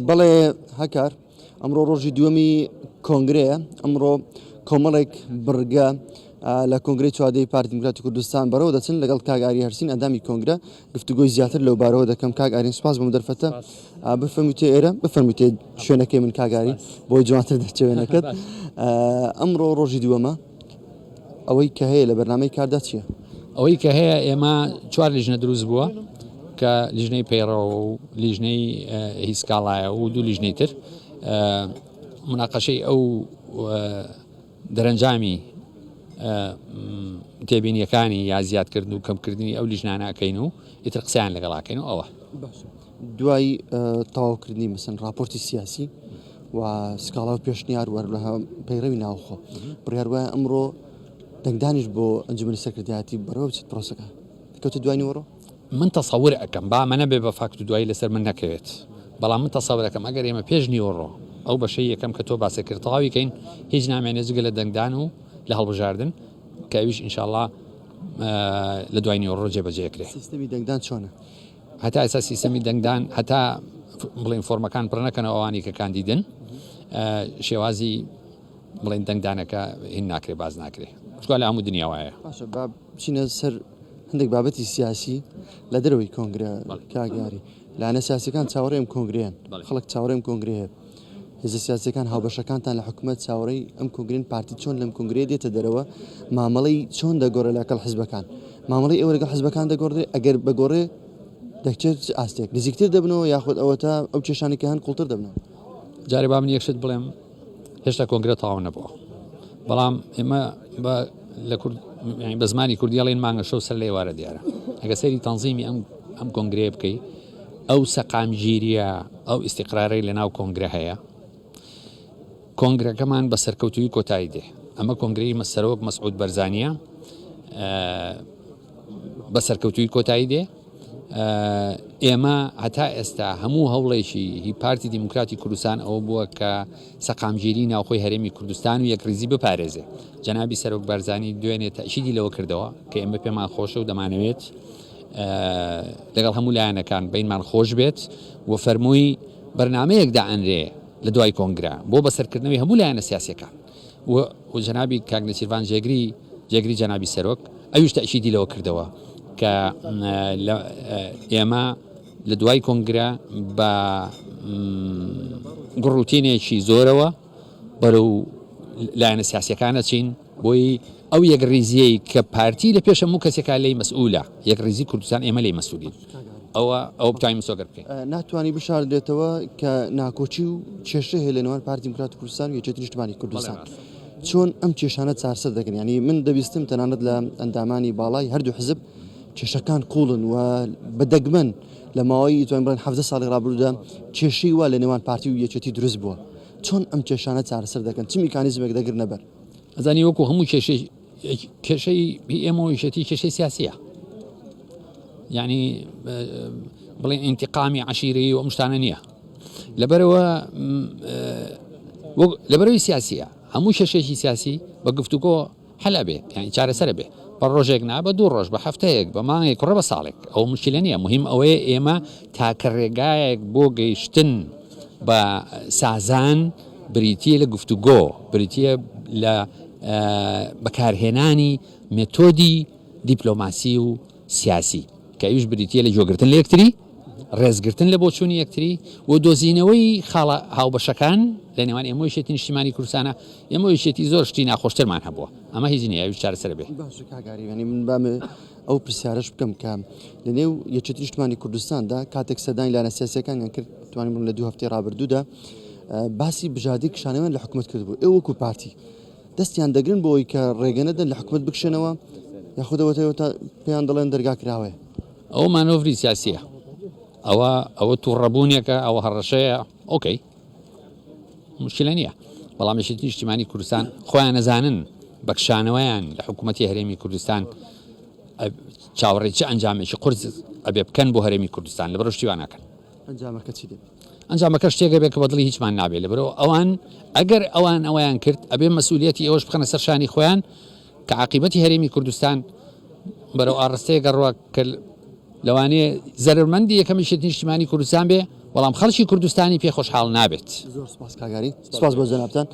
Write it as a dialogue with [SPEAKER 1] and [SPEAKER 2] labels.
[SPEAKER 1] بەڵێ هەکار ئەمڕۆ ڕۆژی دووەمی کۆنگرەیە ئەمڕۆ کۆمەڵێک بڕگە لە کۆنگرەی چوادەی پارتی دیموکراتی کوردستان بەرەوە دەچن لەگەڵ کاک ئاری هەرسین ئەندامی کۆنگرە گفتوگۆی زیاتر لەو بارەوە دەکەم. کاک ئارین سوپاس بەم دەرفەتە بفەرموویتێ ئێرە بفەرموویتێ شوێنەکەی من کاک ئاری بۆی جوانتر دەرچێوێنەکەت. ئەمڕۆ ڕۆژی دووەمە ئەوەی کە هەیە لە بەرنامەی کاردا چییە؟
[SPEAKER 2] ئەوەی کە هەیە ئێمە چوار لیژنە دروست بووە کە لیژنەی پەیڕەوە و لیژنەی هیچکاڵایە و دوو لیژنەی تر مناقەشەی ئەو دەرەنجامی تێبینیەکانی یا زیادکردن و کەمکردنی ئەو لیژنانەکەین و ئیتر قسەیان لەگەڵاکەین و ئەوە
[SPEAKER 1] دوای تەواوکردنی مەسەن راپۆرتی سیاسی و سکاڵا و پێشنیار وەرلەها پەیڕەوی ناوخۆ بڕیار وایە ئەمڕۆ دەنگدانیش بۆ ئەنجومەنی سەرکردایەتی بەرەوە بچێت پرۆسەکە دەکەوتە دوای وەڕۆ.
[SPEAKER 2] من تەسەور ئەەکەم با منە بێ بە فاکت و دوایی لەسەر من نەکەوێت، بەڵام من تەسەور ئەەکەم ئەگەر ئێمە پێش نیوەڕۆ ئەو بەشەی یەکەم کە تۆ باسە کرد تەواویکەین هیچ نامێنێ جگە لە دەنگدان و لە هەڵبژاردن کە ئەویش ئینشاءڵڵا لە دوای نیوەڕۆ جێبەجێکرێ.
[SPEAKER 1] سیستەمی دەنگدان چۆنە؟
[SPEAKER 2] هەتا ئێستا سیستەمی دەنگدان هەتا بڵێن فۆرمەکان پڕ نەکەنەوە ئەوانی کە کاندیدن شێوازی بڵێن دەنگدانەکە هین ناکرێ باز ناکرێ چکە لە هەموو دنیاوایە.
[SPEAKER 1] باشە با بچینە سەر هەندێک بابەتی سیاسی لە دەرەوەی کۆنگرە کاگاری لاەنە سیاسەکان چاوەڕێم کۆنگریان خەڵک چاوەڕێم کۆنگرەیە هێزە سیاسەکان هاوبەشەکانتان لە حکوومەت چاوەڕێی ئەم کۆنگرین پارتی چۆن لەم کۆنگرێ دێتە دەرەوە مامەڵەی چۆن دەگۆڕێ لەگەڵ حیزبەکان مامەڵەی ئێوە لەگەڵ حیزبەکان دەگۆڕێ ئەگەر بەگۆڕێ دەکچێت ئاستێک نزیکتر دەبنەوە یاخود ئەوە تا ئەو کێشانی کە هەن قوڵتر دەبنەوە.
[SPEAKER 2] جارێ با من یەکشت بڵێم هێشتا کۆنگرە تەواو نەبووە، بەڵام ئێمە بە زمانی کوردی ئەڵێن مانگە شەو سەر لە ئێوارە دیارە ئەگە سەیری تەنزیمی ئەم کۆنگرێ بکەی ئەو سەقامگیریە ئەو ئیستیقرارەی لە ناو کۆنگرە هەیە کۆنگرەکەمان بە سەرکەوتووی کۆتایی دێ. ئەمە کۆنگرەی سەرۆک مەسعود بەرزانیە بە سەرکەوتووی کۆتایی دێ. ئێمە هەتا ئێستا هەموو هەوڵێکی هی پارتی دیموکراتی کوردستان ئەوە بووە کە سەقامگیری ناوخۆی هەرێمی کوردستان و یەکریزی بپارێزێ. جەنابی سەرۆک بەرزانی دوێنێ تەشیدی لەوە کردەوە کە ئێمە پێمان خۆشە و دەمانەوێت لەگەڵ هەموو لایەنەکان بینمان خۆش بێت و فەرمووی بەرنامەیەک دائەنرێ لە دوای کۆنگرە بۆ بەسەرکردنەوەی هەموو لایەنە سیاسیەکان و جەنابی کاک نەچیروان جێگری جەنابی سەرۆک ئەویش تەشیدی لەوە کردەوە کە ئێمە لە دوای کۆنگرە بە گڕوتینێکی زۆرەوە بەرەو لایەنە سیاسیەکانە چین بۆی ئەو یەکریزیەی کە پارتی لە پێش هەموو کەسێکا لێی مەسئولە یەکریزی کوردستان ئێمە لێی مەسئولین ئەوە بتوانین مسۆگەر بکەین.
[SPEAKER 1] ناتوانانی بشاردرێتەوە کە ناکۆچی و کێشە هەیە لە نێوان پارتی دیموکراتی کوردستان و یەکێتی نیشتیمانی کوردستان چۆن ئەم کێشانە چارەسەر دەکەن؟ ینی من دەبیستم تەنانەت لە ئەندامانی باڵای هەردوو حزب کێشەکان قوڵن و بەدەگمەن لە ماوەی توانین بڵێن 17 ساڵی ڕابردوودا کێشەی وا لە نێوان پارتی و یەکێتی دروست بووە. چۆن ئەم کێشانە چارەسەر دەکەن؟ چ میکانیزمێک دەگرنە بەر؟
[SPEAKER 2] ئەزانی وەکو هەموو کێشەی ئێمە یەکێتی کێشەی سیاسیە، یعنی بڵێن ئینتیقامی عەشیرەیی و ئەم شتانە نییە، لەبەرەوەی سیاسیە هەموو کێشەیەکی سیاسی بە گفتوگۆ حەل ئەبێ یعنی چارەسەر بێ بە ڕۆژێک نا بە دوو ڕۆژ بە هەفتەیەک بە مانگێک کوڕە بە ساڵێک ئەو مشکلە نییە. مهم ئەوەیە ئێمە تاکە ڕێگایەک بۆ گەیشتن بە سازان بریتیە لە گفتوگۆ بریتیە لە بەکارهێنانی مێتۆدی دیپلۆماسی و سیاسی کە ئەویش بریتیە لە جۆگرتن لە یەکتری ڕێزگرتن لە بۆچوونی یەکتری و دۆزینەوەی خاڵە هاوبەشەکان لە نێوان ئێمە یەکێتی نیشتیمانی کوردستانە ئێمە یەکێتی زۆر شتی ناخۆشترمان هەبووە ئەمە هیچ نییە ئەویش چارەسەر بێ.
[SPEAKER 1] باشە کاگاری ینی من بامە ئەو پرسیارەش بکەم کە لە نێو یەکێتی نیشتیمانی کوردستاندا کاتێک سەردانی لایەنە سیاسیەکانیان کرد توانین بڵێن لە 2 هەفتەی ڕابردوودا باسی بژادی کشانەوەیان لە حکوومەت کردبوو ئێوە وەکو پارتی دەستیان دەگرن بۆەوەی کە ڕێگەنەدەن لە حکوومەت بکشێنەوە یاخودەوەتەوە تا پێیان دەڵێن دەرگا کراوەیە؟
[SPEAKER 2] ئەو مانۆڤری سیاسیە ئەوە تووڕەبوونیەکە ئەوە هەڕەشەیە ئۆکەی مشکلە نییە، بەڵام یەکێتی نیشتیمانی کوردستان خۆیان نەزانن بەکشانەوەیان لە حکوومەتی هەرێمی کوردستان چاوەڕێی ئەنجامێکی قورس ئەبێ بکەن بۆ هەرێمی کوردستان لەبەر شتیوان ناکەن.
[SPEAKER 1] ئەنجامەکە چی دەبێت؟
[SPEAKER 2] ئەنجامەکە شتێکە بێت کە بەدڵی هیچمان نابێت لەبەرەوە ئەوان ئەگەر ئەویان کرد ئەبێ مەسئولیەتی ئەوەش بخەنە سەر شانی خۆیان کە عاقیبەتی هەرێمی کوردستان بەرەو ئاڕستەیە گەڕوە کە لەوانەیە زەرمەندی یەکەمی نیشتیمانی کوردستان بێ بەڵام خەڵکی کوردستانی پێ خۆشحاڵ نابێت.
[SPEAKER 1] زۆر سپاس کاگاری سپاس بۆ جەنابتان.